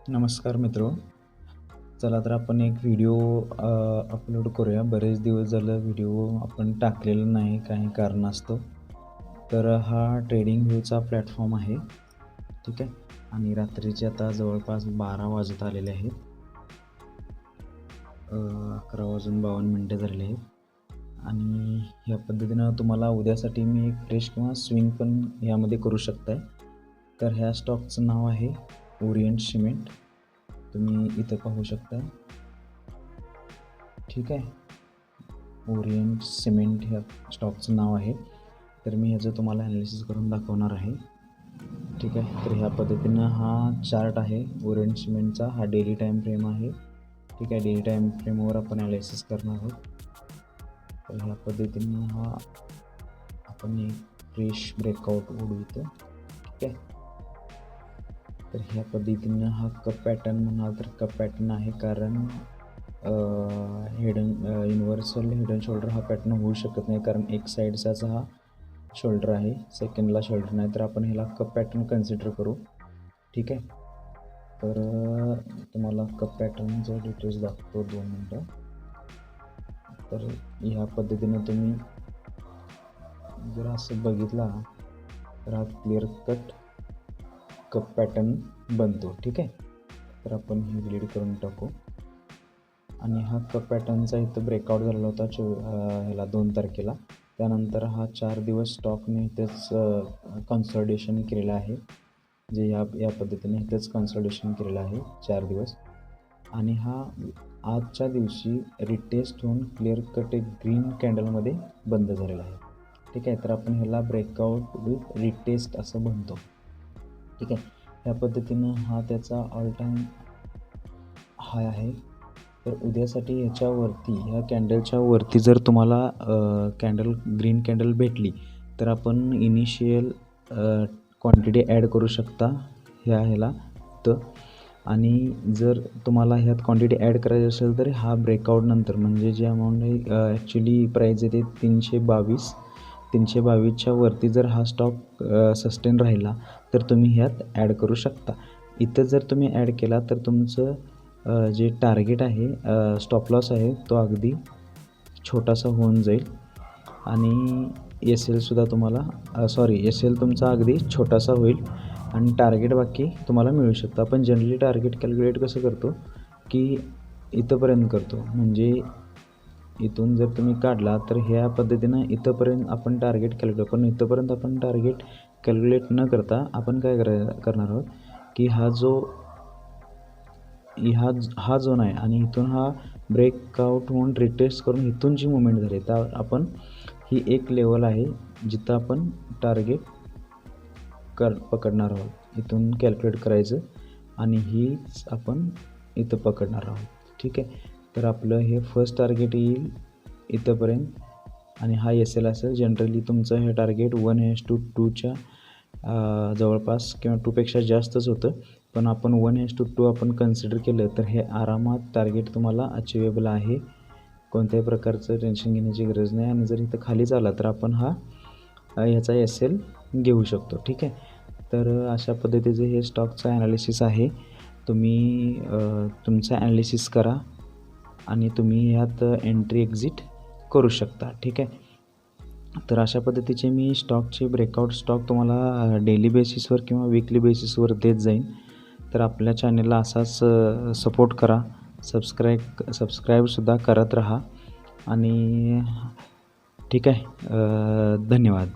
नमस्कार मित्रो. चला तर आपण एक व्हिडिओ अपलोड करूया. बरेच दिवस झालं व्हिडिओ आपण टाकलेला नाही काही कारणास्तव. तर हा ट्रेडिंग व्ह्यूचा प्लॅटफॉर्म आहे, ठीक आहे. आणि रात्रीचे आता जवळपास 12 वाजत आलेले आहेत. 11:52 झालेले आहेत. आणि ह्या पद्धतीनं तुम्हाला उद्यासाठी मी एक फ्रेश किंवा स्विंग पण यामध्ये करू शकताय. तर ह्या स्टॉकचं नाव आहे ओरिएंट सिमेंट. तुम्ही इथं पाहू शकता, ठीक आहे. ओरिएंट सिमेंट ह्या स्टॉकचं नाव आहे. तर मी ह्याचं तुम्हाला ॲनालिसिस करून दाखवणार आहे, ठीक आहे. तर ह्या पद्धतीनं हा चार्ट आहे ओरिएंट सिमेंटचा. हा डेली टाईम फ्रेम आहे, ठीक आहे. डेली टाईम फ्रेमवर आपण ॲनालिसिस करणार आहोत. तर ह्या पद्धतीनं हा आपण एक फ्रेश ब्रेकआउट ओढू इथं, ठीक आहे. तर ह्या पद्धतीनं हा कप पॅटर्न म्हणाल तर कप पॅटर्न आहे, कारण युनिव्हर्सल हेड अँड शोल्डर हा पॅटर्न होऊ शकत नाही, कारण एक साईडचाच हा शोल्डर आहे, सेकंडला शोल्डर नाही. तर आपण ह्याला कप पॅटर्न कन्सिडर करू, ठीक आहे. तर तुम्हाला कप पॅटर्नचं डिटेल्स दाखवतो 2 मिनटं. तर ह्या पद्धतीनं तुम्ही जर असं बघितला तर हा क्लिअर कट कप पॅटर्न बनतो, ठीक आहे. तर आपण हे डिलीट करून टाकू. आणि हा कप पॅटर्नचा इथं ब्रेकआउट झालेला होता ह्याला 2 तारखेला. त्यानंतर हा 4 दिवस स्टॉकने इथेच कन्सॉलिडेशन केलेलं आहे, जे या पद्धतीने इथेच कन्सॉलिडेशन केलेलं आहे 4 दिवस. आणि हा आजच्या दिवशी रिटेस्ट होऊन क्लिअर कट एक ग्रीन कॅन्डलमध्ये बंद झालेला आहे, ठीक आहे. तर आपण ह्याला ब्रेकआउट विथ रिटेस्ट असं म्हणतो, ठीक आहे. ह्या पद्धतीनं हा त्याचा ऑल टाईम हाय आहे. तर उद्यासाठी ह्याच्यावरती ह्या कॅन्डलच्या वरती जर तुम्हाला ग्रीन कॅन्डल भेटली तर आपण इनिशियल क्वांटिटी ॲड करू शकता ह्याला. आणि जर तुम्हाला ह्यात क्वांटिटी ॲड करायची असेल तर हा ब्रेकआउट नंतर, म्हणजे जे अमाऊंट आहे ॲक्च्युली प्राईज आहे ते 322च्या वरती जर हा स्टॉक सस्टेन राहिला तर तुम्ही ह्यात ॲड करू शकता. इथं जर तुम्ही ॲड केला तर तुमचं जे टार्गेट आहे, स्टॉप लॉस आहे, तो अगदी छोटासा होऊन जाईल. आणि एस एलसुद्धा तुम्हाला एस एल तुमचा अगदी छोटासा होईल आणि टार्गेट बाकी तुम्हाला मिळू शकतं. आपण जनरली टार्गेट कॅल्क्युलेट कसं करतो की इथंपर्यंत करतो, म्हणजे इथून जर तुम्ही काढला तर ह्या पद्धतीनं इथंपर्यंत आपण टार्गेट कॅल्क्युलेट. पण इथंपर्यंत आपण टार्गेट कॅल्क्युलेट न करता आपण काय करणार आहोत की हा झोन आहे आणि इथून हा ब्रेकआउट होऊन रिटेस्ट करून इथून जी मुवमेंट झाली त्यावर आपण ही एक लेवल आहे जिथं आपण टार्गेट पकडणार आहोत. इथून कॅल्क्युलेट करायचं आणि हीच आपण इथं पकडणार आहोत, ठीक आहे. तर आपलं हे फर्स्ट टार्गेट येईल इथंपर्यंत आणि हा एस एल असेल. जनरली तुमचं हे टार्गेट 1:2च्या जवळपास किंवा 2पेक्षा जास्तच होतं, पण आपण 1:2 आपण कन्सिडर केलं तर हे आरामात टार्गेट तुम्हाला अचिवेबल आहे. कोणत्याही प्रकारचं टेन्शन घेण्याची गरज नाही. आणि जर इथं खालीच आला तर आपण ह्याचा एस एल घेऊ शकतो, ठीक आहे. तर अशा पद्धतीचं हे स्टॉकचं ॲनालिसिस आहे. तुम्ही तुमचं ॲनालिसिस करा आणि तुम्ही ह्यात एंट्री एक्झिट करू शकता, ठीक आहे. तर अशा पद्धतीचे मी स्टॉकचे ब्रेकआउट स्टॉक तुम्हाला डेली बेसिसवर किंवा वीकली बेसिसवर देत जाईन. तर आपल्या चॅनलला असाच सपोर्ट करा, सबस्क्राईबसुद्धा करत राहा आणि ठीक आहे. धन्यवाद.